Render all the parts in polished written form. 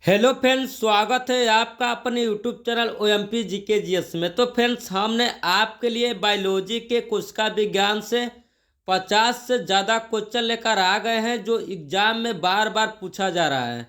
Hello friends, स्वागत है आपका अपने YouTube channel OMP GK GS में। तो फ्रेंड्स, हमने आपके लिए बायोलॉजी के कोशिका विज्ञान से 50 से ज़्यादा क्वेश्चन लेकर आ गए हैं जो एग्जाम में बार बार पूछा जा रहा है।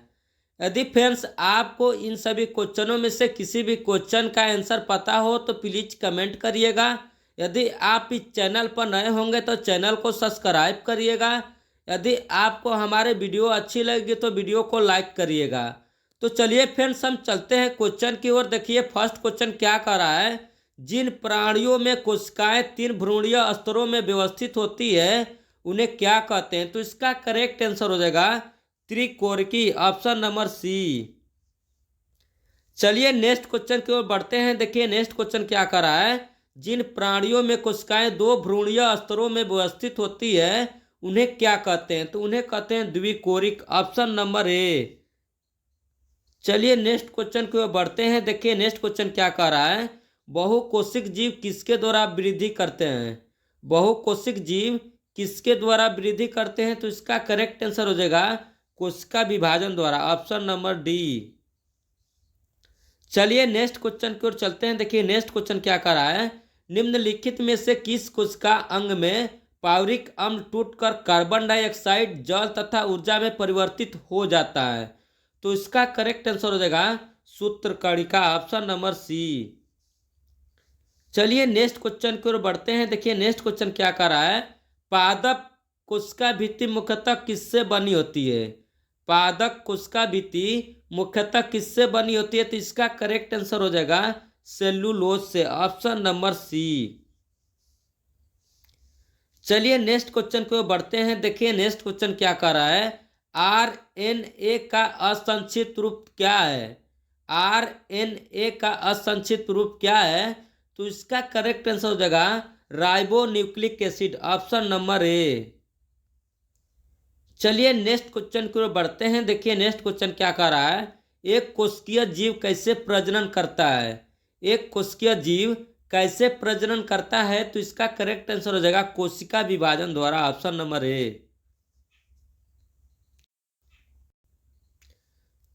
यदि फ्रेंड्स आपको इन सभी क्वेश्चनों में से किसी भी क्वेश्चन का आंसर पता हो तो प्लीज़ कमेंट करिएगा। यदि आप इस चैनल पर नए होंगे तो चैनल को सब्सक्राइब करिएगा। यदि आपको हमारे वीडियो अच्छी लगी तो वीडियो को लाइक करिएगा। तो चलिए फ्रेंड्स, हम चलते हैं क्वेश्चन की ओर। देखिए फर्स्ट क्वेश्चन क्या कर रहा है। जिन प्राणियों में कोशिकाएं 3 भ्रूणीय स्तरों में व्यवस्थित होती है उन्हें क्या कहते हैं? तो इसका करेक्ट आंसर हो जाएगा त्रिकोरिकी, ऑप्शन नंबर सी। चलिए नेक्स्ट क्वेश्चन की ओर बढ़ते हैं। देखिए नेक्स्ट क्वेश्चन क्या कर रहा है। जिन प्राणियों में कोशिकाएं 2 भ्रूणीय स्तरों में व्यवस्थित होती है उन्हें क्या कहते हैं? तो उन्हें कहते हैं द्विकोरिक, ऑप्शन नंबर ए। चलिए नेक्स्ट क्वेश्चन की ओर बढ़ते हैं। देखिए नेक्स्ट क्वेश्चन क्या कह रहा है। बहुकोशिक जीव किसके द्वारा वृद्धि करते हैं? बहुकोशिक जीव किसके द्वारा वृद्धि करते हैं? तो इसका करेक्ट आंसर हो जाएगा कोशिका विभाजन द्वारा, ऑप्शन नंबर डी। चलिए नेक्स्ट क्वेश्चन की ओर चलते हैं। देखिए नेक्स्ट क्वेश्चन क्या कह रहा है। निम्नलिखित में से किस कोशिका अंग में पावरिक अम्ल टूटकर कार्बन डाइऑक्साइड, जल तथा ऊर्जा में परिवर्तित हो जाता है? तो इसका करेक्ट आंसर हो जाएगा सूत्रकणिका, ऑप्शन नंबर सी। चलिए नेक्स्ट क्वेश्चन की ओर बढ़ते हैं। देखिए नेक्स्ट क्वेश्चन क्या कर रहा है। पादप कोशिका भित्ति मुख्यतः किससे बनी होती है? पादप कोशिका भित्ति मुख्यतः किससे बनी होती है? तो इसका करेक्ट आंसर हो जाएगा सेलुलोज से, ऑप्शन नंबर सी। चलिए नेक्स्ट क्वेश्चन की ओर बढ़ते हैं। देखिए नेक्स्ट क्वेश्चन क्या कर रहा है। RNA का असंक्षिप्त रूप क्या है? RNA का असंक्षिप्त रूप क्या है? तो इसका करेक्ट आंसर हो जाएगा ribo nucleic acid, option number A. चलिए नेक्स्ट क्वेश्चन की ओर बढ़ते हैं। देखिए नेक्स्ट क्वेश्चन क्या कर रहा है। एक कोशिकीय जीव कैसे प्रजनन करता है? एक कोशिकीय जीव कैसे प्रजनन करता है? तो इसका करेक्ट आंसर हो जाएगा कोशिका विभाजन द्वारा, ऑप्शन नंबर ए।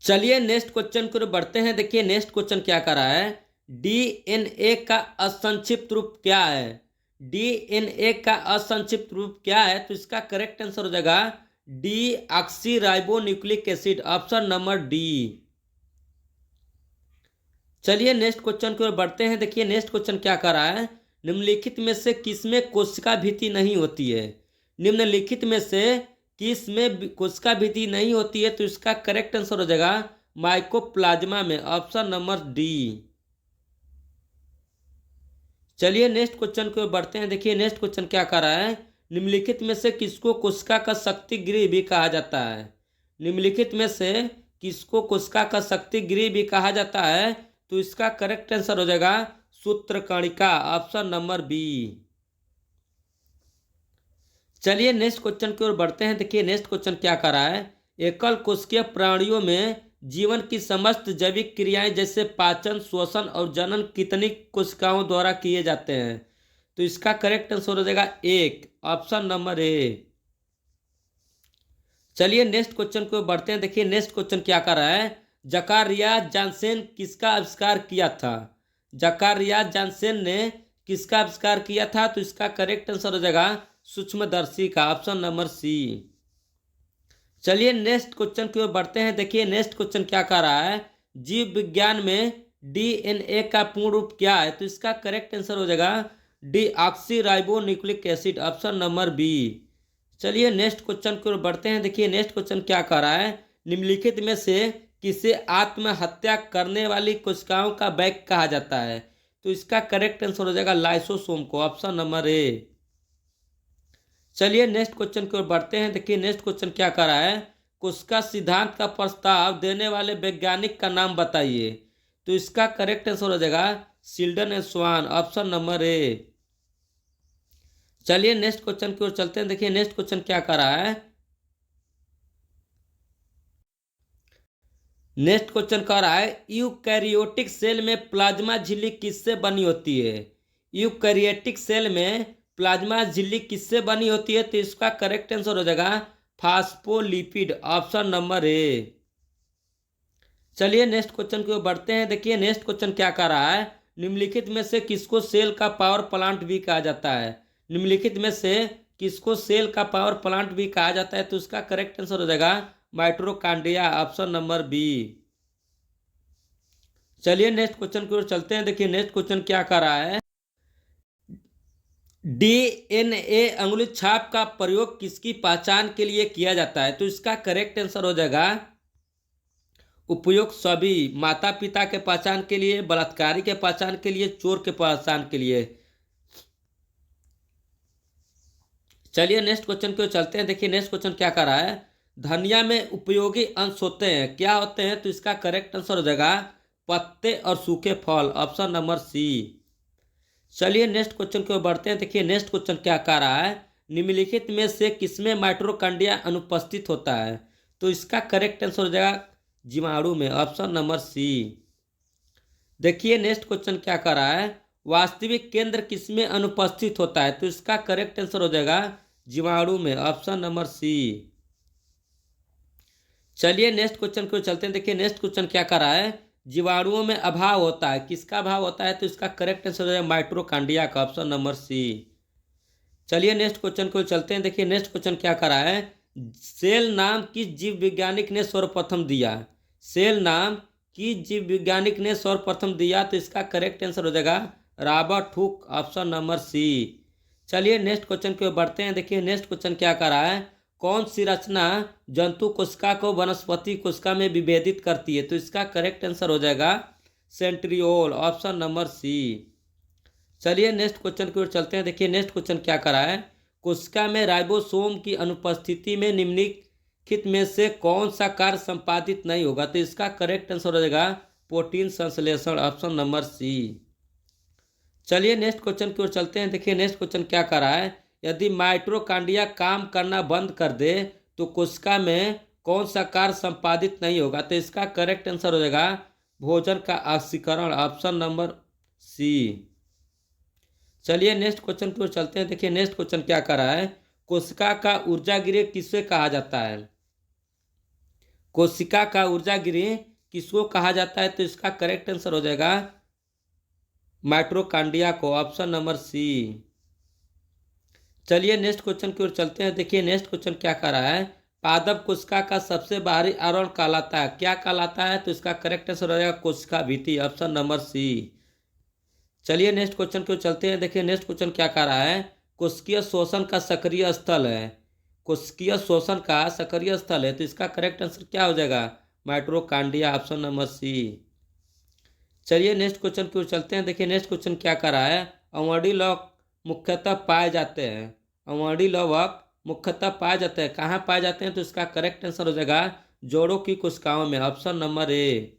चलिए नेक्स्ट क्वेश्चन की ओर बढ़ते हैं। देखिए नेक्स्ट क्वेश्चन क्या कर रहा है। DNA का असंक्षिप्त रूप क्या है? DNA का असंक्षिप्त रूप क्या है? तो इसका करेक्ट आंसर हो जाएगा deoxyribonucleic acid, option number D. चलिए नेक्स्ट क्वेश्चन की ओर बढ़ते हैं। देखिए नेक्स्ट क्वेश्चन क्या कर रहा है। निम्नलिखित में से किसमें कोशिका भित्ति नहीं होती है? निम्नलिखित में से किस में कोशिका भित्ति नहीं होती है? तो इसका करेक्ट आंसर हो जाएगा माइकोप्लाज्मा में, ऑप्शन नंबर डी। चलिए नेक्स्ट क्वेश्चन की ओर बढ़ते हैं। देखिए नेक्स्ट क्वेश्चन क्या कर रहा है। निम्नलिखित में से किसको कोशिका का शक्ति गृह भी कहा जाता है? निम्नलिखित में से किसको कोशिका का शक्ति गृह भी कहा जाता है? तो इसका करेक्ट आंसर हो जाएगा सूत्रकणिका, ऑप्शन नंबर बी। चलिए नेक्स्ट क्वेश्चन की ओर बढ़ते हैं। देखिए नेक्स्ट क्वेश्चन क्या कर रहा है। एकल कोशिकीय प्राणियों में जीवन की समस्त जैविक क्रियाएं जैसे पाचन, श्वसन और जनन कितनी कोशिकाओं द्वारा किए जाते हैं? तो इसका करेक्ट आंसर हो जाएगा एक, ऑप्शन नंबर ए। चलिए नेक्स्ट क्वेश्चन की ओर बढ़ते हैं। देखिए नेक्स्ट क्वेश्चन क्या कर रहा है। जकारिया जानसेन किसका आविष्कार किया था? जकारिया जानसेन ने किसका आविष्कार किया था? तो इसका करेक्ट आंसर हो जाएगा सूक्ष्मदर्शी का, ऑप्शन नंबर सी। चलिए नेक्स्ट क्वेश्चन की ओर बढ़ते हैं। देखिए नेक्स्ट क्वेश्चन क्या कर रहा है। जीव विज्ञान में DNA का पूर्ण रूप क्या है? तो इसका करेक्ट आंसर हो जाएगा deoxyribonucleic acid, option number B. चलिए नेक्स्ट क्वेश्चन की ओर बढ़ते हैं। देखिए नेक्स्ट क्वेश्चन क्या कर रहा है। निम्नलिखित में से किसे आत्महत्या करने वाली कोशिकाओं का बैग कहा जाता है? तो इसका करेक्ट आंसर हो जाएगा लाइसोसोम को, ऑप्शन नंबर ए। चलिए नेक्स्ट क्वेश्चन की ओर बढ़ते हैं। देखिए नेक्स्ट क्वेश्चन क्या कर रहा है। कोशिका सिद्धांत का प्रस्ताव देने वाले वैज्ञानिक का नाम बताइए? तो इसका करेक्ट आंसर हो जाएगा Sheldon and Swan, option number A. चलिए नेक्स्ट क्वेश्चन की ओर चलते हैं। देखिए नेक्स्ट क्वेश्चन क्या कर रहा है। नेक्स्ट क्वेश्चन कह रहा है यूकैरियोटिक सेल में प्लाज्मा झिल्ली किससे बनी होती है? यूकैरियोटिक सेल में प्लाज्मा झिल्ली किससे बनी होती है? तो इसका करेक्ट आंसर हो जाएगा फास्फोलिपिड, ऑप्शन नंबर ए। चलिए नेक्स्ट क्वेश्चन की ओर बढ़ते हैं। देखिए नेक्स्ट क्वेश्चन क्या कर रहा है, निम्नलिखित में से किसको सेल का पावर प्लांट भी कहा जाता है। निम्नलिखित में से किसको सेल का पावर प्लांट भी कहा जाता है, तो उसका करेक्ट आंसर हो जाएगा माइटोकॉन्ड्रिया, ऑप्शन नंबर बी। चलिए नेक्स्ट क्वेश्चन की ओर चलते हैं। देखिए नेक्स्ट क्वेश्चन क्या कर रहा है, डीएनए अंगुली छाप का प्रयोग किसकी पहचान के लिए किया जाता है, तो इसका करेक्ट आंसर हो जाएगा उपयुक्त सभी, माता पिता के पहचान के लिए, बलात्कारी के पहचान के लिए, चोर के पहचान के लिए। चलिए नेक्स्ट क्वेश्चन की ओर चलते हैं। देखिए नेक्स्ट क्वेश्चन क्या कर रहा है, धनिया में उपयोगी अंश होते हैं, क्या होते हैं, तो इसका करेक्ट आंसर हो जाएगा पत्ते और सूखे फल, ऑप्शन नंबर सी। चलिए नेक्स्ट क्वेश्चन की ओर बढ़ते हैं। देखिए नेक्स्ट क्वेश्चन क्या कर रहा है, निम्नलिखित में से किसमें माइटोकॉन्ड्रिया अनुपस्थित होता है, तो इसका करेक्ट आंसर हो जाएगा जीवाणु में, ऑप्शन नंबर सी। देखिए नेक्स्ट क्वेश्चन क्या कर रहा है, वास्तविक केंद्र किसमें अनुपस्थित होता है, तो इसका करेक्ट आंसर हो जाएगा जीवाणु में, ऑप्शन नंबर सी। चलिए नेक्स्ट क्वेश्चन को चलते हैं। देखिए नेक्स्ट क्वेश्चन क्या कर रहा है, जीवाणुओं में अभाव होता है, किसका अभाव होता है, तो इसका करेक्ट आंसर हो जाएगा माइटोकॉन्ड्रिया का, ऑप्शन नंबर सी। चलिए नेक्स्ट क्वेश्चन को चलते हैं। देखिए नेक्स्ट क्वेश्चन क्या कर रहा है, सेल नाम किस जीव वैज्ञानिक ने सर्वप्रथम दिया, सेल नाम किस जीव वैज्ञानिक ने सर्वप्रथम दिया, तो इसका करेक्ट आंसर हो जाएगा Robert Hooke, option number C. चलिए नेक्स्ट क्वेश्चन की ओर बढ़ते हैं। देखिए नेक्स्ट क्वेश्चन क्या कर रहा है, कौन सी रचना जंतु कोशिका को वनस्पति कोशिका में विभेदित करती है, तो इसका करेक्ट आंसर हो जाएगा सेंट्रियोल, ऑप्शन नंबर सी। चलिए नेक्स्ट क्वेश्चन की ओर चलते हैं। देखिए नेक्स्ट क्वेश्चन क्या कर रहा है, कोशिका में राइबोसोम की अनुपस्थिति में निम्नलिखित में से कौन सा कार्य संपादित नहीं होगा, तो इसका करेक्ट आंसर हो जाएगा प्रोटीन संश्लेषण, ऑप्शन नंबर सी। चलिए नेक्स्ट क्वेश्चन की ओर चलते हैं। देखिए नेक्स्ट क्वेश्चन क्या कर रहा है, यदि माइटोकॉन्ड्रिया काम करना बंद कर दे तो कोशिका में कौन सा कार्य संपादित नहीं होगा, तो इसका करेक्ट आंसर हो जाएगा भोजन का ऑक्सीकरण, ऑप्शन नंबर सी। चलिए नेक्स्ट क्वेश्चन की ओर चलते हैं। देखिए नेक्स्ट क्वेश्चन क्या कर रहा है, कोशिका का ऊर्जा गृह किसे कहा जाता है, कोशिका का ऊर्जा गृह किसको कहा जाता है, तो इसका करेक्ट आंसर हो जाएगा माइटोकॉन्ड्रिया को, ऑप्शन नंबर सी। चलिए नेक्स्ट क्वेश्चन की ओर चलते हैं। देखिए नेक्स्ट क्वेश्चन क्या कर रहा है, पादप कोशिका का सबसे बाहरी आवरण कहलाता है, क्या कहलाता है, तो इसका करेक्ट आंसर हो जाएगा कोशिका भित्ति, ऑप्शन नंबर सी। चलिए नेक्स्ट क्वेश्चन की ओर चलते हैं। देखिए नेक्स्ट क्वेश्चन क्या कर रहा है, कोशिकीय शोषण का सक्रिय स्थल है, कोशिकीय शोषण का सक्रिय स्थल है, तो इसका करेक्ट आंसर क्या हो जाएगा माइटोकॉन्ड्रिया, ऑप्शन नंबर सी। चलिए नेक्स्ट क्वेश्चन की ओर चलते हैं। देखिए नेक्स्ट क्वेश्चन क्या कर रहा है, अवॉर्डी लॉक मुख्यतः पाए जाते हैं, अवॉर्डी लॉक मुख्यतः पाए जाते हैं, कहाँ पाए जाते हैं, तो इसका करेक्ट आंसर हो जाएगा जोड़ों की कोशिकाओं में, ऑप्शन नंबर ए।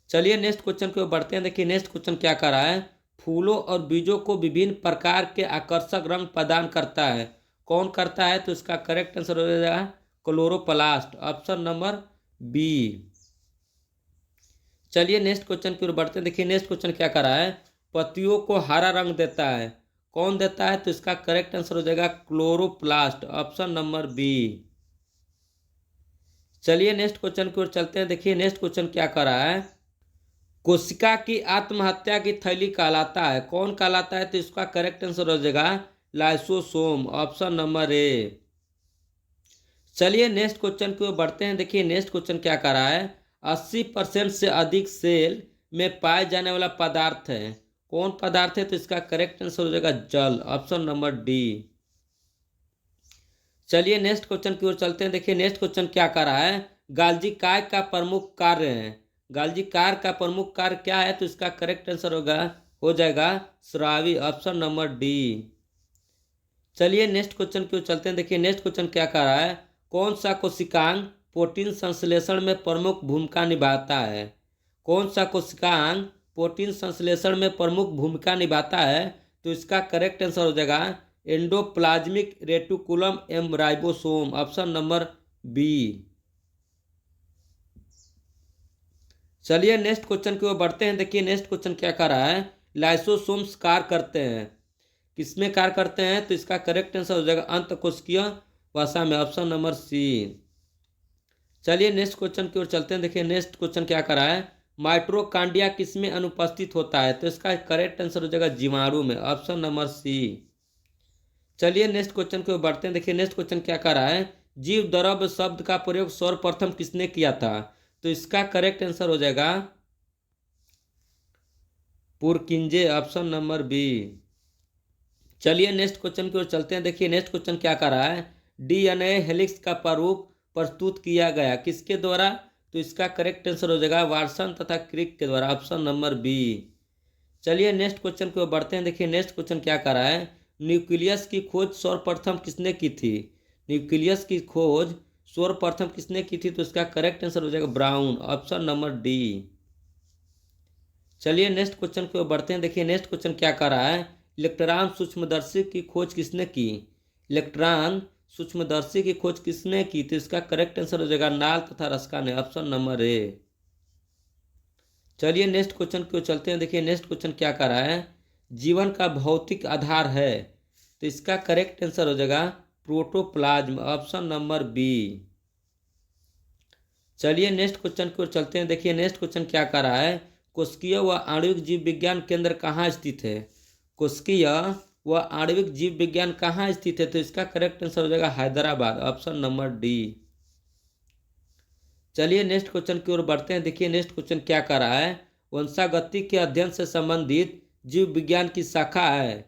चलिए नेक्स्ट क्वेश्चन की ओर बढ़ते हैं। देखिए नेक्स्ट क्वेश्चन क्या कर रहा है, फूलों और बीजों को विभिन्न प्रकार के आकर्षक रंग प्रदान करता है, कौन करता है, तो इसका करेक्ट आंसर हो जाएगा क्लोरोप्लास्ट, ऑप्शन नंबर बी। चलिए नेक्स्ट क्वेश्चन की ओर बढ़ते हैं। देखिए नेक्स्ट क्वेश्चन क्या कर रहा है, पत्तियों को हरा रंग देता है, कौन देता है, तो इसका करेक्ट आंसर हो जाएगा क्लोरोप्लास्ट, ऑप्शन नंबर बी। चलिए नेक्स्ट क्वेश्चन की ओर चलते हैं। देखिए नेक्स्ट क्वेश्चन क्या कर रहा है, कोशिका की आत्महत्या की थैली कहलाता है, कौन कहलाता है, तो इसका करेक्ट आंसर हो जाएगा लाइसोसोम, ऑप्शन नंबर ए। चलिए नेक्स्ट क्वेश्चन की ओर बढ़ते हैं। देखिए नेक्स्ट क्वेश्चन क्या कर रहा है, 80% से अधिक सेल में पाए जाने वाला पदार्थ है, कौन पदार्थ है, तो इसका करेक्ट आंसर हो जाएगा जल, ऑप्शन नंबर डी। चलिए नेक्स्ट क्वेश्चन की ओर चलते हैं। देखिए नेक्स्ट क्वेश्चन क्या कर रहा है, गाल्जी काय का प्रमुख कार्य है, गाल्जी कार का प्रमुख कार्य क्या है, तो इसका करेक्ट आंसर हो जाएगा स्रावी, ऑप्शन नंबर डी। चलिए नेक्स्ट क्वेश्चन की ओर चलते हैं। देखिए नेक्स्ट क्वेश्चन क्या कर रहा है, कौन सा कोशिकांग प्रोटीन संश्लेषण में प्रमुख भूमिका निभाता है, कौन सा कोशिकांग प्रोटीन संश्लेषण में प्रमुख भूमिका निभाता है, तो इसका करेक्ट आंसर हो जाएगा endoplasmic reticulum M ribosome, option number B. चलिए नेक्स्ट क्वेश्चन की ओर बढ़ते हैं। देखिए नेक्स्ट क्वेश्चन क्या कर रहा है, लाइसोसोम्स कार्य करते हैं, किसमें कार्य करते हैं, तो इसका करेक्ट आंसर हो जाएगा अंतःकोशिकीय वसा में, ऑप्शन नंबर सी। चलिए नेक्स्ट क्वेश्चन की ओर चलते हैं। देखिए नेक्स्ट क्वेश्चन क्या करा है, माइटोकॉन्ड्रिया किसमें अनुपस्थित होता है? तो इसका करेक्ट आंसर हो जाएगा जीवाणु में, ऑप्शन नंबर सी। चलिए नेक्स्ट क्वेश्चन की ओर बढ़ते हैं। देखिए नेक्स्ट क्वेश्चन क्या कर रहा है, जीव द्रव्य शब्द का प्रयोग सर्वप्रथम किसने किया था? तो इसका करेक्ट आंसर हो जाएगा पुरकिंजे, ऑप्शन नंबर बी। चलिए नेक्स्ट क्वेश्चन की ओर चलते हैं। देखिए नेक्स्ट क्वेश्चन क्या कर रहा है, डीएनए हेलिक्स का प्रारूप प्रस्तुत किया गया किसके द्वारा? तो इसका करेक्ट आंसर हो जाएगा वाटसन तथा क्रिक के द्वारा, ऑप्शन नंबर बी। चलिए नेक्स्ट क्वेश्चन की ओर बढ़ते हैं। देखिए नेक्स्ट क्वेश्चन क्या कर रहा है, न्यूक्लियस की खोज सर्वप्रथम किसने की थी? न्यूक्लियस की खोज सर्वप्रथम किसने की थी? तो इसका करेक्ट आंसर हो जाएगा ब्राउन, ऑप्शन नंबर डी। चलिए नेक्स्ट क्वेश्चन की ओर बढ़ते हैं। देखिए नेक्स्ट क्वेश्चन क्या कर रहा है, इलेक्ट्रॉन सूक्ष्मदर्शी की खोज किसने की? इलेक्ट्रॉन सूक्ष्मदर्शी की खोज किसने की? तो इसका करेक्ट आंसर हो जाएगा नाल तथा रस्का ने, ऑप्शन नंबर ए। चलिए नेक्स्ट क्वेश्चन की ओर चलते हैं। देखिए नेक्स्ट क्वेश्चन क्या कर रहा है, जीवन का भौतिक आधार है? तो इसका करेक्ट आंसर हो जाएगा प्रोटोप्लाज्म, ऑप्शन नंबर बी। चलिए नेक्स्ट क्वेश्चन की ओर चलते हैं। देखिए नेक्स्ट क्वेश्चन क्या कर रहा है, कोशिकीय व आणविक जीव विज्ञान केंद्र कहाँ स्थित है? कोशिकीय व आणविक जीव विज्ञान कहाँ स्थित है? तो इसका करेक्ट आंसर हो जाएगा हैदराबाद, ऑप्शन नंबर डी। चलिए नेक्स्ट क्वेश्चन की ओर बढ़ते हैं। देखिए नेक्स्ट क्वेश्चन क्या कर रहा है, वंशागति के अध्ययन से संबंधित जीव विज्ञान की शाखा है?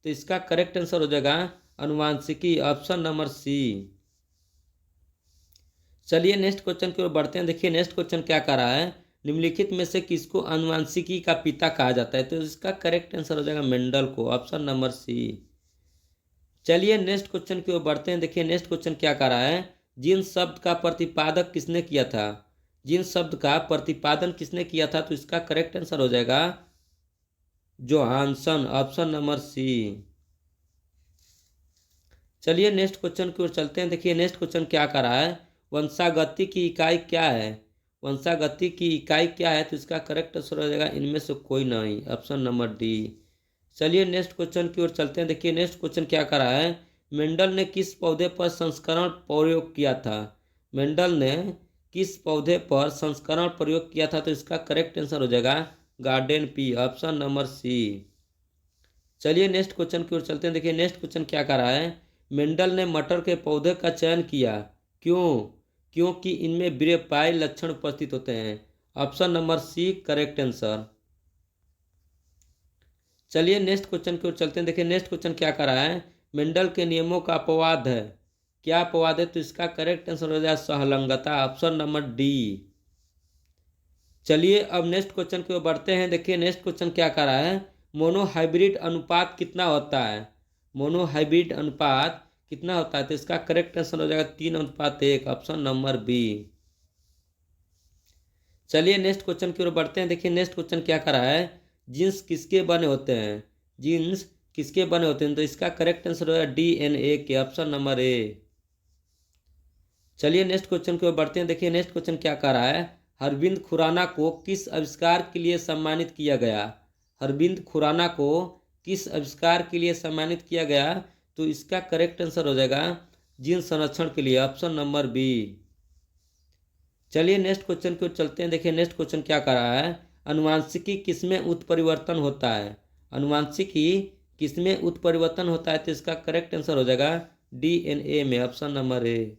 तो इसका करेक्ट आंसर हो जाएगा अनुवांशिकी, ऑप्शन नंबर सी। चलिए नेक्स्ट क्वेश्चन की ओर बढ़ते हैं। देखिए नेक्स्ट क्वेश्चन क्या कर रहा है, निम्नलिखित में से किसको अनुवांशिकी का पिता कहा जाता है? तो इसका करेक्ट आंसर हो जाएगा मेंडल को, ऑप्शन नंबर सी। चलिए नेक्स्ट क्वेश्चन की ओर बढ़ते हैं। देखिए नेक्स्ट क्वेश्चन क्या कर रहा है, जीन शब्द का प्रतिपादक किसने किया था? जीन शब्द का प्रतिपादन किसने किया था? तो इसका करेक्ट आंसर हो जाएगा जोहानसन, ऑप्शन नंबर सी। चलिए नेक्स्ट क्वेश्चन की ओर चलते हैं। देखिए नेक्स्ट क्वेश्चन क्या कर रहा है, वंशागति की इकाई क्या है? वंशागति की इकाई क्या है? तो इसका करेक्ट आंसर हो जाएगा इनमें से कोई नहीं, ऑप्शन नंबर डी। चलिए नेक्स्ट क्वेश्चन की ओर चलते हैं। देखिए नेक्स्ट क्वेश्चन क्या कर रहा है, मेंडल ने किस पौधे पर संस्करण प्रयोग किया था? मेंडल ने किस पौधे पर संस्करण प्रयोग किया था? तो इसका करेक्ट आंसर हो जाएगा garden pea, option number C. चलिए नेक्स्ट क्वेश्चन की ओर चलते हैं। देखिए नेक्स्ट क्वेश्चन क्या कर रहा है, मेंडल ने मटर के पौधे का चयन किया, क्यों? क्योंकि इनमें ब्रेपाई लक्षण उपस्थित होते हैं, option number C correct answer. चलिए नेक्स्ट क्वेश्चन की ओर चलते हैं। देखिए नेक्स्ट क्वेश्चन क्या कर रहा है, मेंडल के नियमों का अपवाद है, क्या अपवाद है? तो इसका करेक्ट आंसर हो जाएगा सहलंगता, ऑप्शन नंबर डी। चलिए अब नेक्स्ट क्वेश्चन की ओर बढ़ते हैं। देखिए नेक्स्ट क्वेश्चन क्या कर रहा है, मोनोहाइब्रिड अनुपात कितना होता है? मोनोहाइब्रिड अनुपात कितना होता है? तो इसका करेक्ट आंसर हो जाएगा 3:1, ऑप्शन नंबर बी। चलिए नेक्स्ट क्वेश्चन की ओर बढ़ते हैं। देखिए नेक्स्ट क्वेश्चन क्या कर रहा है, जीन्स किसके बने होते हैं? जीन्स किसके बने होते हैं? तो इसका करेक्ट आंसर होगा डीएनए के, ऑप्शन नंबर ए। चलिए नेक्स्ट क्वेश्चन की ओर बढ़ते हैं। देखिए नेक्स्ट क्वेश्चन क्या कर रहा है, अरविंद खुराना को किस आविष्कार के लिए सम्मानित किया गया? अरविंद खुराना को किस आविष्कार के लिए सम्मानित किया गया? तो इसका करेक्ट आंसर हो जाएगा जीन संरक्षण के लिए, ऑप्शन नंबर बी। चलिए नेक्स्ट क्वेश्चन की ओर चलते हैं। देखिए नेक्स्ट क्वेश्चन क्या कर रहा है, अनुवांशिकी किसमें उत्परिवर्तन होता है? अनुवांशिकी किसमें उत्परिवर्तन होता है? तो इसका करेक्ट आंसर हो जाएगा डीएनए में, ऑप्शन नंबर ए।